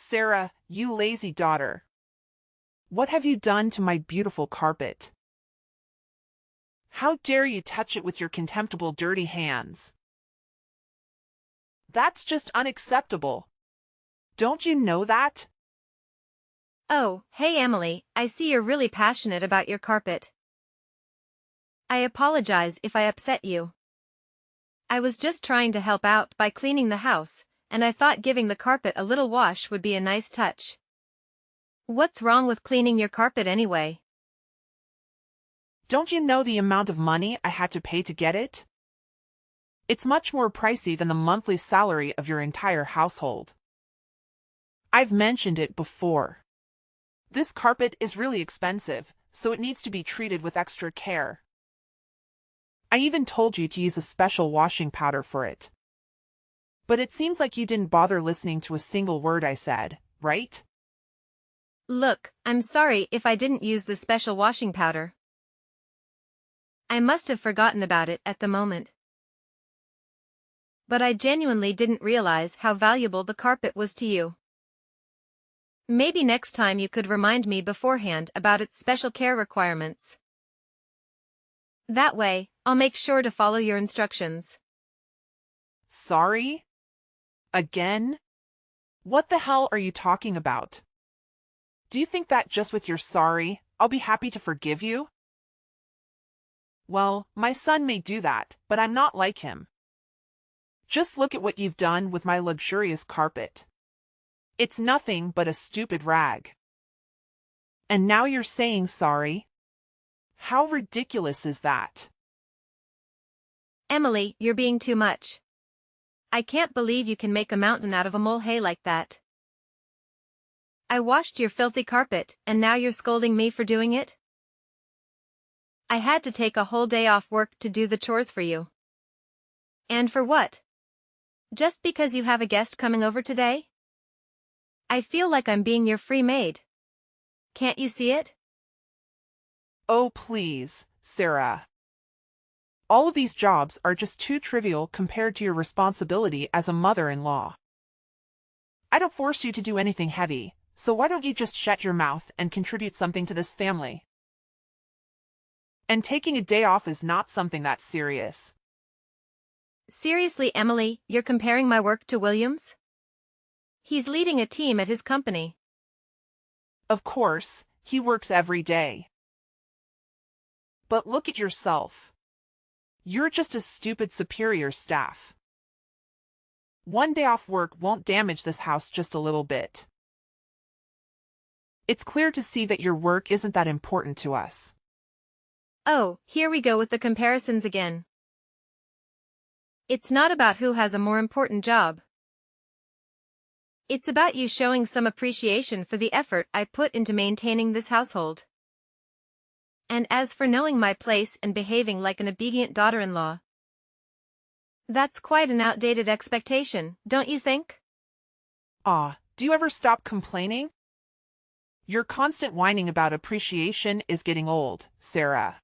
Sarah, you lazy daughter. What have you done to my beautiful carpet? How dare you touch it with your contemptible dirty hands? That's just unacceptable. Don't you know that? Oh, hey Emily, I see you're really passionate about your carpet. I apologize if I upset you. I was just trying to help out by cleaning the house, and I thought giving the carpet a little wash would be a nice touch. What's wrong with cleaning your carpet anyway? Don't you know the amount of money I had to pay to get it? It's much more pricey than the monthly salary of your entire household. I've mentioned it before. This carpet is really expensive, so it needs to be treated with extra care. I even told you to use a special washing powder for it. But it seems like you didn't bother listening to a single word I said, right? Look, I'm sorry if I didn't use the special washing powder. I must have forgotten about it at the moment. But I genuinely didn't realize how valuable the carpet was to you. Maybe next time you could remind me beforehand about its special care requirements. That way, I'll make sure to follow your instructions. Sorry? Again? What the hell are you talking about? Do you think that just with your sorry, I'll be happy to forgive you? Well, my son may do that, but I'm not like him. Just look at what you've done with my luxurious carpet. It's nothing but a stupid rag. And now you're saying sorry? How ridiculous is that? Emily, you're being too much. I can't believe you can make a mountain out of a molehill like that. I washed your filthy carpet, and now you're scolding me for doing it? I had to take a whole day off work to do the chores for you. And for what? Just because you have a guest coming over today? I feel like I'm being your free maid. Can't you see it? Oh please, Sarah. All of these jobs are just too trivial compared to your responsibility as a mother-in-law. I don't force you to do anything heavy, so why don't you just shut your mouth and contribute something to this family? And taking a day off is not something that's serious. Seriously, Emily, you're comparing my work to William's? He's leading a team at his company. Of course, he works every day. But look at yourself. You're just a stupid superior staff. One day off work won't damage this house just a little bit. It's clear to see that your work isn't that important to us. Oh, here we go with the comparisons again. It's not about who has a more important job. It's about you showing some appreciation for the effort I put into maintaining this household. And as for knowing my place and behaving like an obedient daughter-in-law, that's quite an outdated expectation, don't you think? Do you ever stop complaining? Your constant whining about appreciation is getting old, Sarah.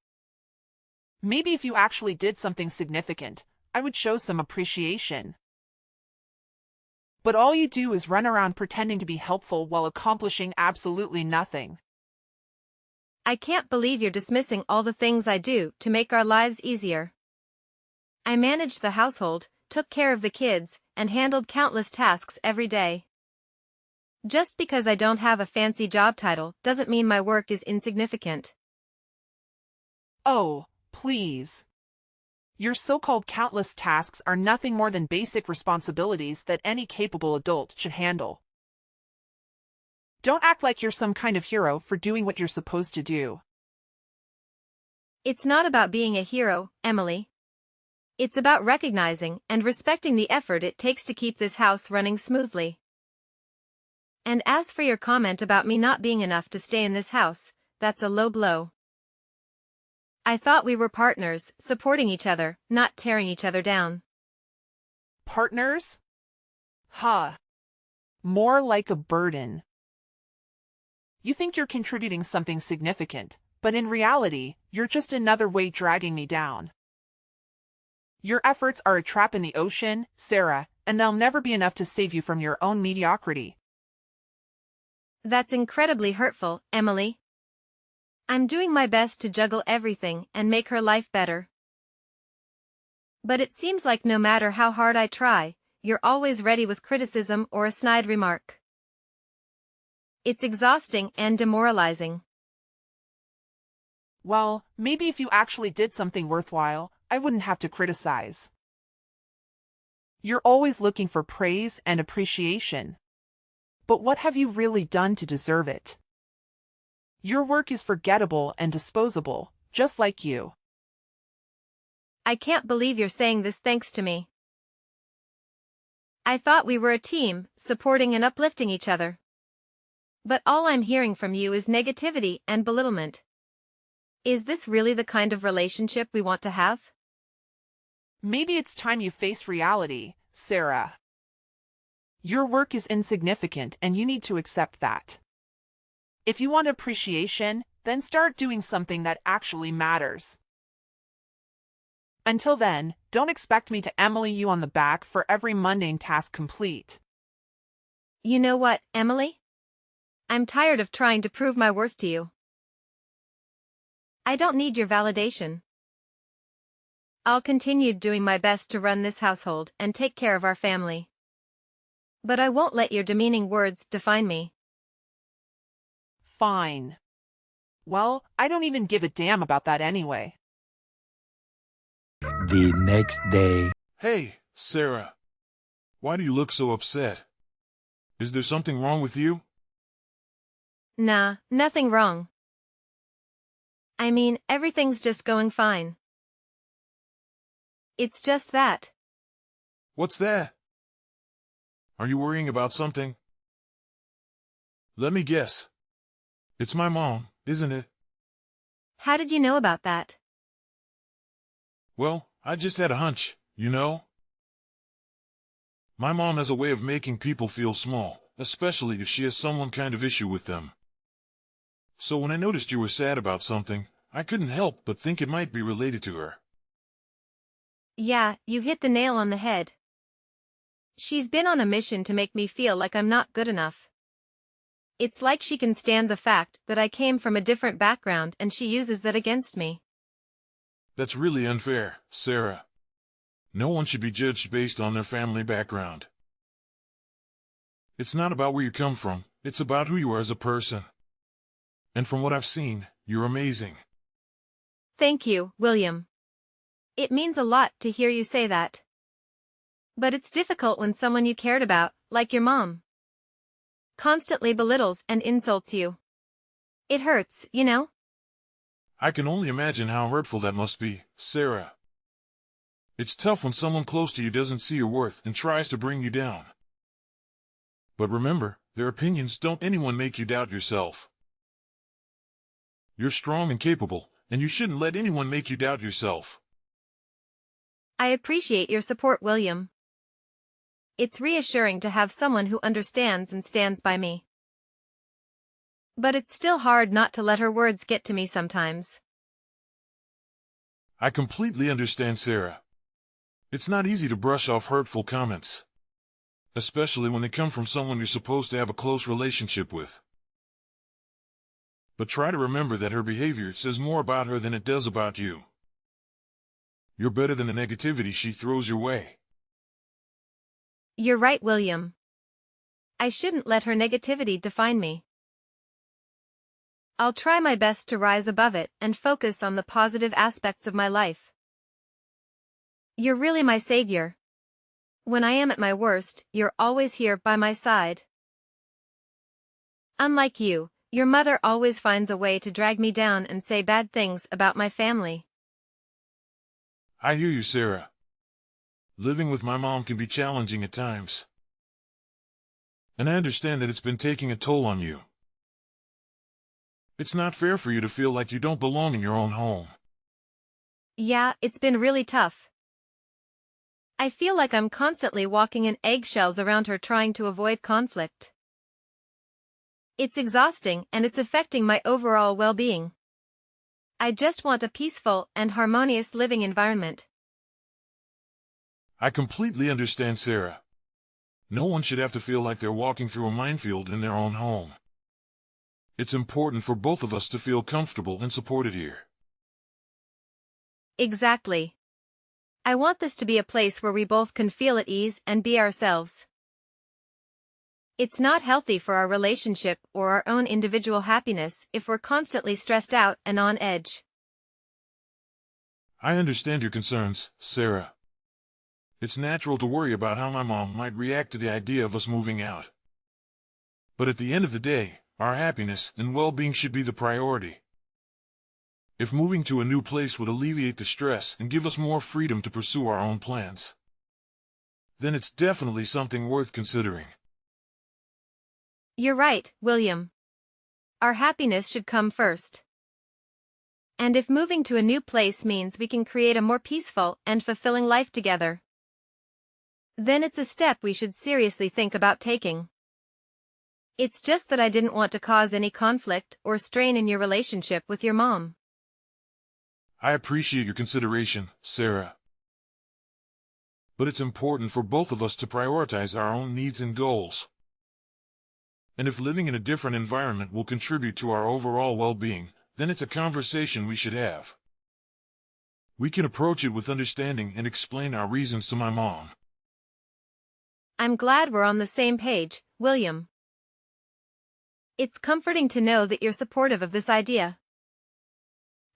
Maybe if you actually did something significant, I would show some appreciation. But all you do is run around pretending to be helpful while accomplishing absolutely nothing. I can't believe you're dismissing all the things I do to make our lives easier. I managed the household, took care of the kids, and handled countless tasks every day. Just because I don't have a fancy job title doesn't mean my work is insignificant. Oh, please. Your so-called countless tasks are nothing more than basic responsibilities that any capable adult should handle. Don't act like you're some kind of hero for doing what you're supposed to do. It's not about being a hero, Emily. It's about recognizing and respecting the effort it takes to keep this house running smoothly. And as for your comment about me not being enough to stay in this house, that's a low blow. I thought we were partners, supporting each other, not tearing each other down. Partners? Huh. More like a burden. You think you're contributing something significant, but in reality, you're just another weight dragging me down. Your efforts are a trap in the ocean, Sarah, and they'll never be enough to save you from your own mediocrity. That's incredibly hurtful, Emily. I'm doing my best to juggle everything and make her life better. But it seems like no matter how hard I try, you're always ready with criticism or a snide remark. It's exhausting and demoralizing. Well, maybe if you actually did something worthwhile, I wouldn't have to criticize. You're always looking for praise and appreciation. But what have you really done to deserve it? Your work is forgettable and disposable, just like you. I can't believe you're saying this thanks to me. I thought we were a team, supporting and uplifting each other. But all I'm hearing from you is negativity and belittlement. Is this really the kind of relationship we want to have? Maybe it's time you face reality, Sarah. Your work is insignificant and you need to accept that. If you want appreciation, then start doing something that actually matters. Until then, don't expect me to Emily you on the back for every mundane task complete. You know what, Emily? I'm tired of trying to prove my worth to you. I don't need your validation. I'll continue doing my best to run this household and take care of our family. But I won't let your demeaning words define me. Fine. Well, I don't even give a damn about that anyway. The next day. Hey, Sarah. Why do you look so upset? Is there something wrong with you? Nah, nothing wrong. I mean, everything's just going fine. It's just that. What's that? Are you worrying about something? Let me guess. It's my mom, isn't it? How did you know about that? Well, I just had a hunch, you know? My mom has a way of making people feel small, especially if she has some kind of issue with them. So when I noticed you were sad about something, I couldn't help but think it might be related to her. Yeah, you hit the nail on the head. She's been on a mission to make me feel like I'm not good enough. It's like she can stand the fact that I came from a different background and she uses that against me. That's really unfair, Sarah. No one should be judged based on their family background. It's not about where you come from, it's about who you are as a person. And from what I've seen, you're amazing. Thank you, William. It means a lot to hear you say that. But it's difficult when someone you cared about, like your mom, constantly belittles and insults you. It hurts, you know? I can only imagine how hurtful that must be, Sarah. It's tough when someone close to you doesn't see your worth and tries to bring you down. But remember, their opinions don't anyone make you doubt yourself. You're strong and capable, and you shouldn't let anyone make you doubt yourself. I appreciate your support, William. It's reassuring to have someone who understands and stands by me. But it's still hard not to let her words get to me sometimes. I completely understand, Sarah. It's not easy to brush off hurtful comments, especially when they come from someone you're supposed to have a close relationship with. But try to remember that her behavior says more about her than it does about you. You're better than the negativity she throws your way. You're right, William. I shouldn't let her negativity define me. I'll try my best to rise above it and focus on the positive aspects of my life. You're really my savior. When I am at my worst, you're always here by my side. Unlike you, your mother always finds a way to drag me down and say bad things about my family. I hear you, Sarah. Living with my mom can be challenging at times. And I understand that it's been taking a toll on you. It's not fair for you to feel like you don't belong in your own home. Yeah, it's been really tough. I feel like I'm constantly walking in eggshells around her trying to avoid conflict. It's exhausting and it's affecting my overall well-being. I just want a peaceful and harmonious living environment. I completely understand, Sarah. No one should have to feel like they're walking through a minefield in their own home. It's important for both of us to feel comfortable and supported here. Exactly. I want this to be a place where we both can feel at ease and be ourselves. It's not healthy for our relationship or our own individual happiness if we're constantly stressed out and on edge. I understand your concerns, Sarah. It's natural to worry about how my mom might react to the idea of us moving out. But at the end of the day, our happiness and well-being should be the priority. If moving to a new place would alleviate the stress and give us more freedom to pursue our own plans, then it's definitely something worth considering. You're right, William. Our happiness should come first. And if moving to a new place means we can create a more peaceful and fulfilling life together, then it's a step we should seriously think about taking. It's just that I didn't want to cause any conflict or strain in your relationship with your mom. I appreciate your consideration, Sarah. But it's important for both of us to prioritize our own needs and goals. And if living in a different environment will contribute to our overall well-being, then it's a conversation we should have. We can approach it with understanding and explain our reasons to my mom. I'm glad we're on the same page, William. It's comforting to know that you're supportive of this idea.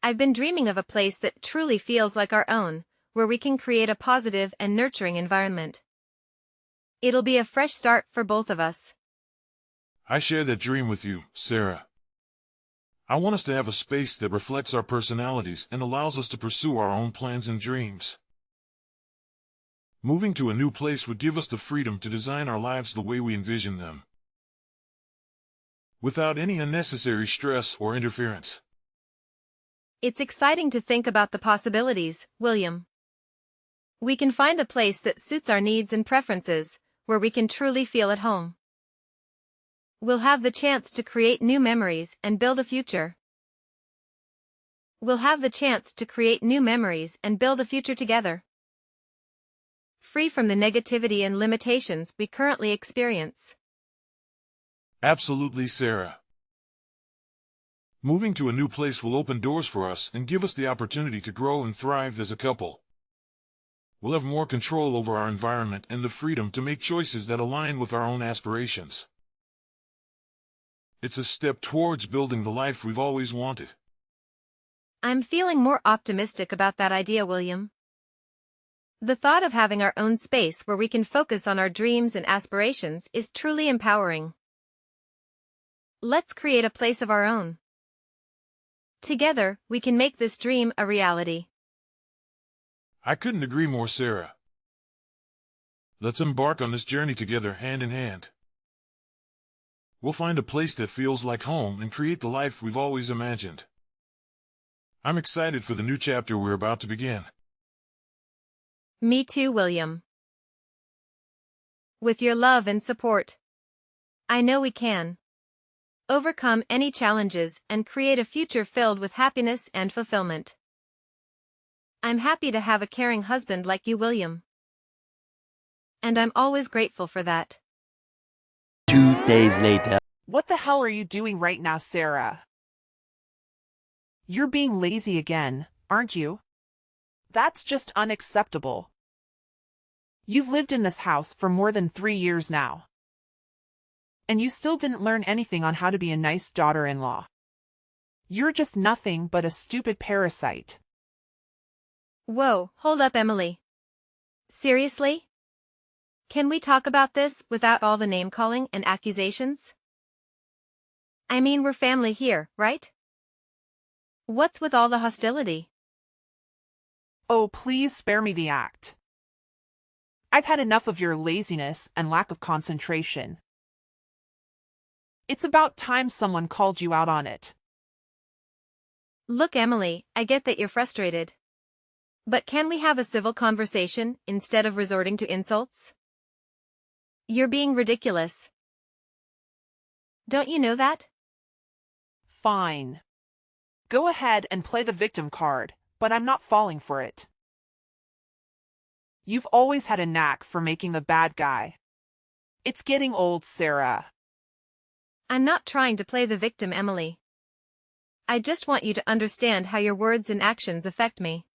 I've been dreaming of a place that truly feels like our own, where we can create a positive and nurturing environment. It'll be a fresh start for both of us. I share that dream with you, Sarah. I want us to have a space that reflects our personalities and allows us to pursue our own plans and dreams. Moving to a new place would give us the freedom to design our lives the way we envision them, without any unnecessary stress or interference. It's exciting to think about the possibilities, William. We can find a place that suits our needs and preferences, where we can truly feel at home. We'll have the chance to create new memories and build a future. Together. Free from the negativity and limitations we currently experience. Absolutely, Sarah. Moving to a new place will open doors for us and give us the opportunity to grow and thrive as a couple. We'll have more control over our environment and the freedom to make choices that align with our own aspirations. It's a step towards building the life we've always wanted. I'm feeling more optimistic about that idea, William. The thought of having our own space where we can focus on our dreams and aspirations is truly empowering. Let's create a place of our own. Together, we can make this dream a reality. I couldn't agree more, Sarah. Let's embark on this journey together, hand in hand. We'll find a place that feels like home and create the life we've always imagined. I'm excited for the new chapter we're about to begin. Me too, William. With your love and support, I know we can overcome any challenges and create a future filled with happiness and fulfillment. I'm happy to have a caring husband like you, William. And I'm always grateful for that. 2 days later. What the hell are you doing right now, Sarah? You're being lazy again, aren't you? That's just unacceptable. You've lived in this house for more than 3 years now. And you still didn't learn anything on how to be a nice daughter-in-law. You're just nothing but a stupid parasite. Whoa, hold up, Emily. Seriously? Can we talk about this without all the name-calling and accusations? I mean, we're family here, right? What's with all the hostility? Oh, please spare me the act. I've had enough of your laziness and lack of concentration. It's about time someone called you out on it. Look, Emily, I get that you're frustrated. But can we have a civil conversation instead of resorting to insults? You're being ridiculous. Don't you know that? Fine. Go ahead and play the victim card, but I'm not falling for it. You've always had a knack for making the bad guy. It's getting old, Sarah. I'm not trying to play the victim, Emily. I just want you to understand how your words and actions affect me.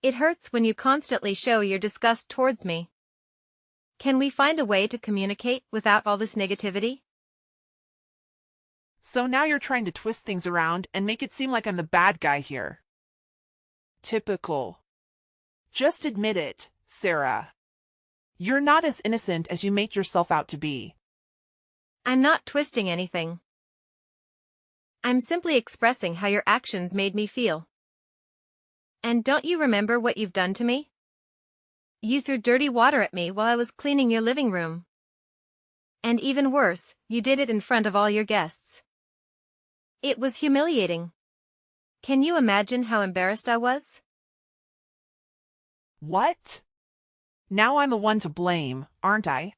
It hurts when you constantly show your disgust towards me. Can we find a way to communicate without all this negativity? So now you're trying to twist things around and make it seem like I'm the bad guy here. Typical. Just admit it, Sarah. You're not as innocent as you make yourself out to be. I'm not twisting anything. I'm simply expressing how your actions made me feel. And don't you remember what you've done to me? You threw dirty water at me while I was cleaning your living room. And even worse, you did it in front of all your guests. It was humiliating. Can you imagine how embarrassed I was? What? Now I'm the one to blame, aren't I?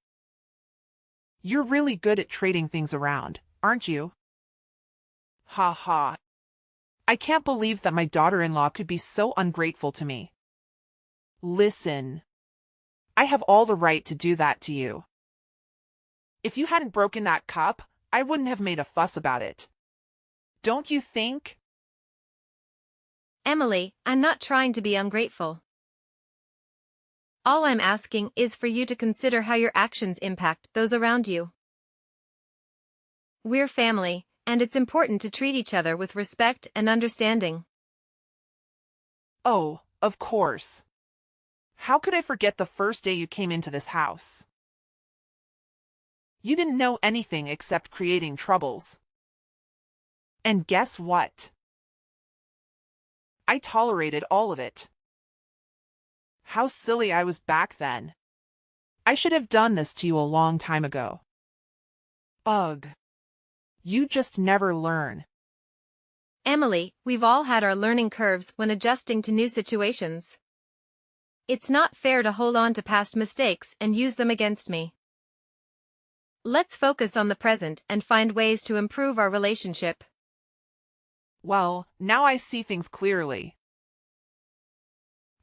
You're really good at trading things around, aren't you? Ha ha. I can't believe that my daughter-in-law could be so ungrateful to me. Listen. I have all the right to do that to you. If you hadn't broken that cup, I wouldn't have made a fuss about it. Don't you think? Emily, I'm not trying to be ungrateful. All I'm asking is for you to consider how your actions impact those around you. We're family, and it's important to treat each other with respect and understanding. Oh, of course. How could I forget the first day you came into this house? You didn't know anything except creating troubles. And guess what? I tolerated all of it. How silly I was back then. I should have done this to you a long time ago. Ugh. You just never learn. Emily, we've all had our learning curves when adjusting to new situations. It's not fair to hold on to past mistakes and use them against me. Let's focus on the present and find ways to improve our relationship. Well, now I see things clearly.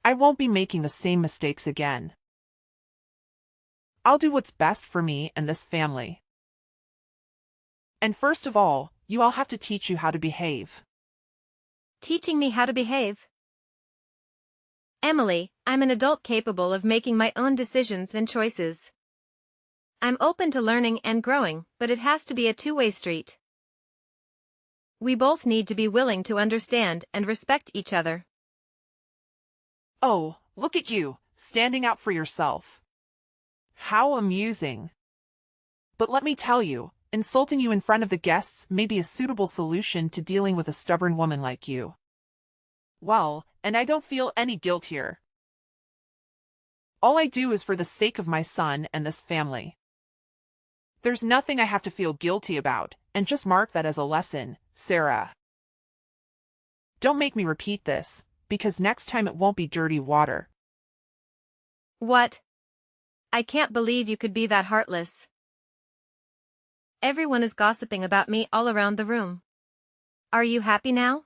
I won't be making the same mistakes again. I'll do what's best for me and this family. And first of all, you all have to teach you how to behave. Teaching me how to behave? Emily, I'm an adult capable of making my own decisions and choices. I'm open to learning and growing, but it has to be a two-way street. We both need to be willing to understand and respect each other. Oh, look at you, standing out for yourself. How amusing. But let me tell you, insulting you in front of the guests may be a suitable solution to dealing with a stubborn woman like you. Well, and I don't feel any guilt here. All I do is for the sake of my son and this family. There's nothing I have to feel guilty about, and just mark that as a lesson, Sarah. Don't make me repeat this, because next time it won't be dirty water. What? I can't believe you could be that heartless. Everyone is gossiping about me all around the room. Are you happy now?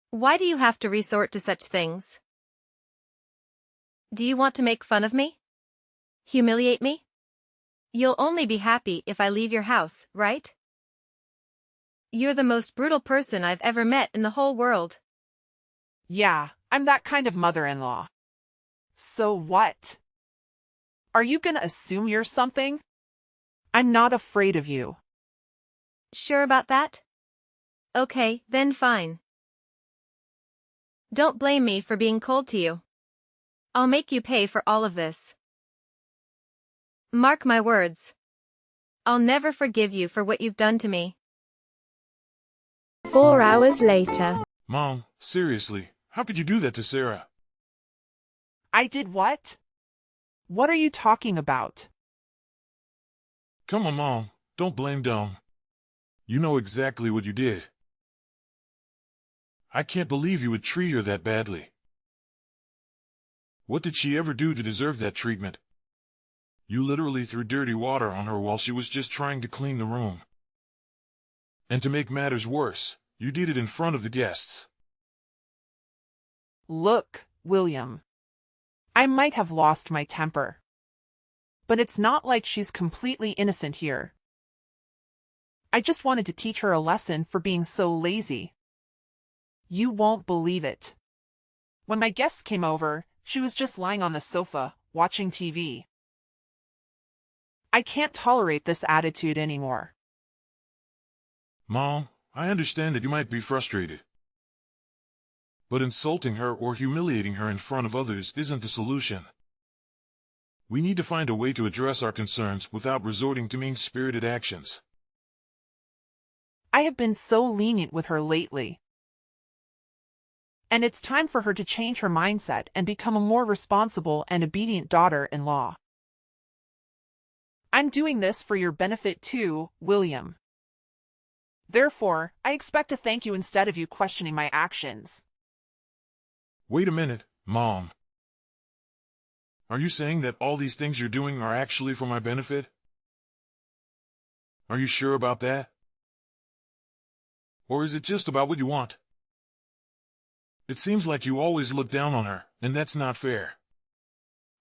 Why do you have to resort to such things? Do you want to make fun of me? Humiliate me? You'll only be happy if I leave your house, right? You're the most brutal person I've ever met in the whole world. Yeah, I'm that kind of mother-in-law. So what? Are you gonna assume you're something? I'm not afraid of you. Sure about that? Okay, then fine. Don't blame me for being cold to you. I'll make you pay for all of this. Mark my words. I'll never forgive you for what you've done to me. 4 hours later. Mom, seriously, how could you do that to Sarah? I did what? What are you talking about? Come on, Mom, don't blame Dom. You know exactly what you did. I can't believe you would treat her that badly. What did she ever do to deserve that treatment? You literally threw dirty water on her while she was just trying to clean the room. And to make matters worse, you did it in front of the guests. Look, William. I might have lost my temper. But it's not like she's completely innocent here. I just wanted to teach her a lesson for being so lazy. You won't believe it. When my guests came over, she was just lying on the sofa, watching TV. I can't tolerate this attitude anymore. Mom, I understand that you might be frustrated. But insulting her or humiliating her in front of others isn't the solution. We need to find a way to address our concerns without resorting to mean-spirited actions. I have been so lenient with her lately. And it's time for her to change her mindset and become a more responsible and obedient daughter-in-law. I'm doing this for your benefit too, William. Therefore, I expect a thank you instead of you questioning my actions. Wait a minute, Mom. Are you saying that all these things you're doing are actually for my benefit? Are you sure about that? Or is it just about what you want? It seems like you always look down on her, and that's not fair.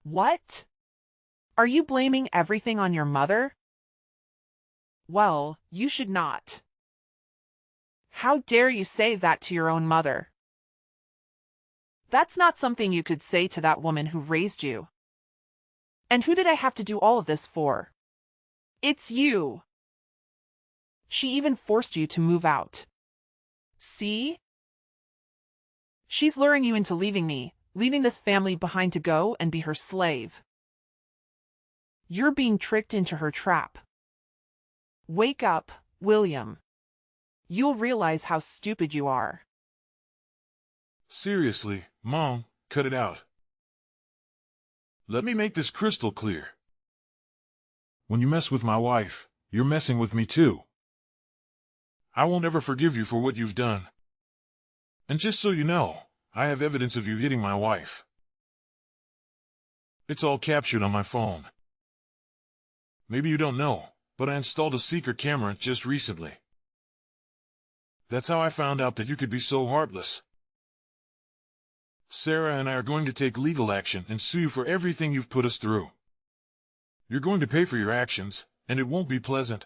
What? Are you blaming everything on your mother? Well, you should not. How dare you say that to your own mother? That's not something you could say to that woman who raised you. And who did I have to do all of this for? It's you. She even forced you to move out. See? She's luring you into leaving me, leaving this family behind to go and be her slave. You're being tricked into her trap. Wake up, William. You'll realize how stupid you are. Seriously, Mom, cut it out. Let me make this crystal clear. When you mess with my wife, you're messing with me too. I won't ever forgive you for what you've done. And just so you know, I have evidence of you hitting my wife. It's all captured on my phone. Maybe you don't know, but I installed a secret camera just recently. That's how I found out that you could be so heartless. Sarah and I are going to take legal action and sue you for everything you've put us through. You're going to pay for your actions, and it won't be pleasant.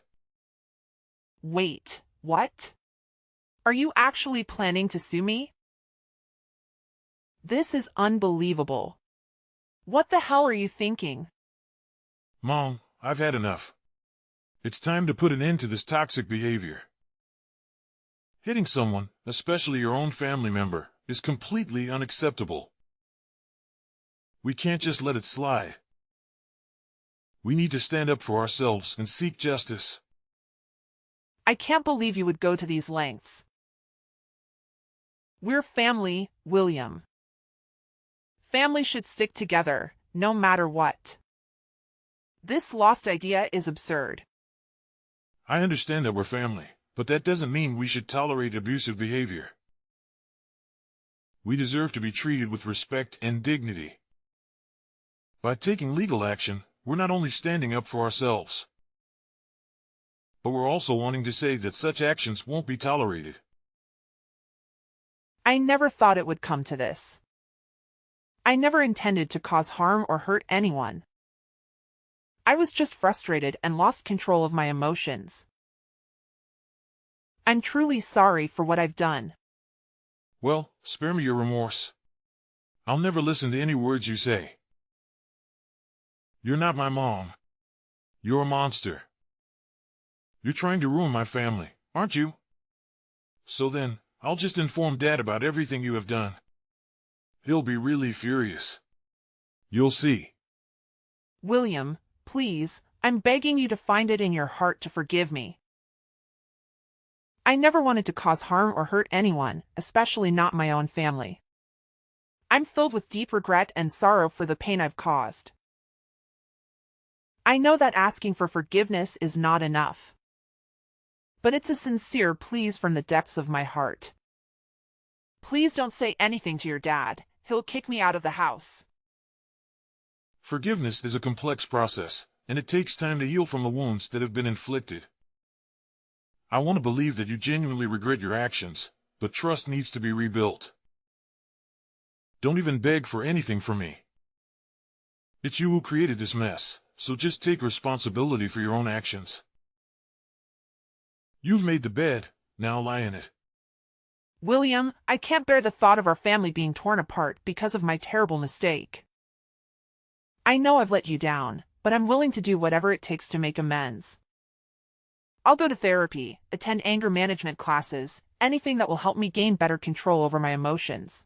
Wait, what? Are you actually planning to sue me? This is unbelievable. What the hell are you thinking? Mom, I've had enough. It's time to put an end to this toxic behavior. Hitting someone, especially your own family member, is completely unacceptable. We can't just let it slide. We need to stand up for ourselves and seek justice. I can't believe you would go to these lengths. We're family, William. Family should stick together, no matter what. This lost idea is absurd. I understand that we're family, but that doesn't mean we should tolerate abusive behavior. We deserve to be treated with respect and dignity. By taking legal action, we're not only standing up for ourselves, but we're also wanting to say that such actions won't be tolerated. I never thought it would come to this. I never intended to cause harm or hurt anyone. I was just frustrated and lost control of my emotions. I'm truly sorry for what I've done. Well, spare me your remorse. I'll never listen to any words you say. You're not my mom. You're a monster. You're trying to ruin my family, aren't you? So then, I'll just inform Dad about everything you have done. He'll be really furious. You'll see. William, please, I'm begging you to find it in your heart to forgive me. I never wanted to cause harm or hurt anyone, especially not my own family. I'm filled with deep regret and sorrow for the pain I've caused. I know that asking for forgiveness is not enough. But it's a sincere pleas from the depths of my heart. Please don't say anything to your dad. He'll kick me out of the house. Forgiveness is a complex process, and it takes time to heal from the wounds that have been inflicted. I want to believe that you genuinely regret your actions, but trust needs to be rebuilt. Don't even beg for anything from me. It's you who created this mess, so just take responsibility for your own actions. You've made the bed, now lie in it. William, I can't bear the thought of our family being torn apart because of my terrible mistake. I know I've let you down, but I'm willing to do whatever it takes to make amends. I'll go to therapy, attend anger management classes, anything that will help me gain better control over my emotions.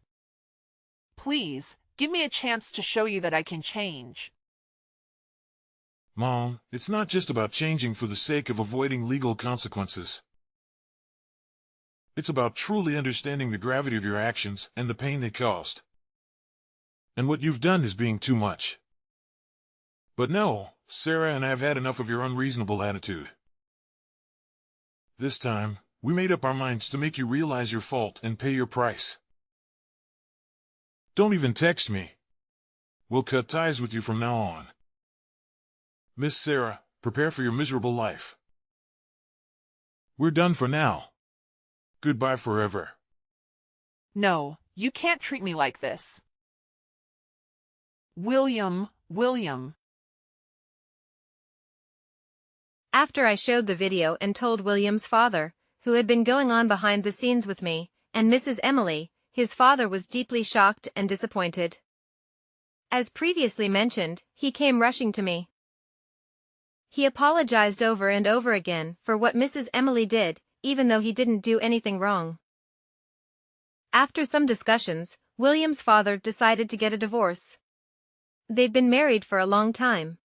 Please, give me a chance to show you that I can change. Mom, it's not just about changing for the sake of avoiding legal consequences. It's about truly understanding the gravity of your actions and the pain they caused. And what you've done is being too much. But no, Sarah and I have had enough of your unreasonable attitude. This time, we made up our minds to make you realize your fault and pay your price. Don't even text me. We'll cut ties with you from now on. Miss Sarah, prepare for your miserable life. We're done for now. Goodbye forever. No, you can't treat me like this. William. After I showed the video and told William's father, who had been going on behind the scenes with me, and Mrs. Emily, his father was deeply shocked and disappointed. As previously mentioned, he came rushing to me. He apologized over and over again for what Mrs. Emily did, even though he didn't do anything wrong. After some discussions, William's father decided to get a divorce. They'd been married for a long time.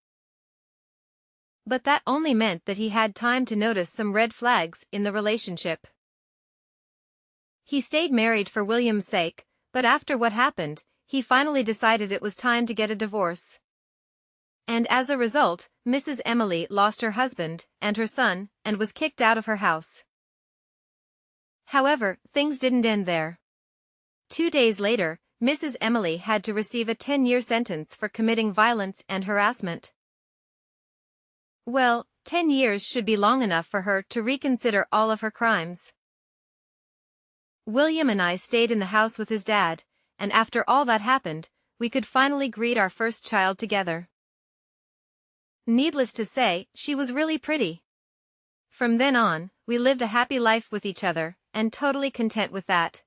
But that only meant that he had time to notice some red flags in the relationship. He stayed married for William's sake, but after what happened, he finally decided it was time to get a divorce. And as a result, Mrs. Emily lost her husband and her son and was kicked out of her house. However, things didn't end there. 2 days later, Mrs. Emily had to receive a 10-year sentence for committing violence and harassment. Well, 10 years should be long enough for her to reconsider all of her crimes. William and I stayed in the house with his dad, and after all that happened, we could finally greet our first child together. Needless to say, she was really pretty. From then on, we lived a happy life with each other, and totally content with that.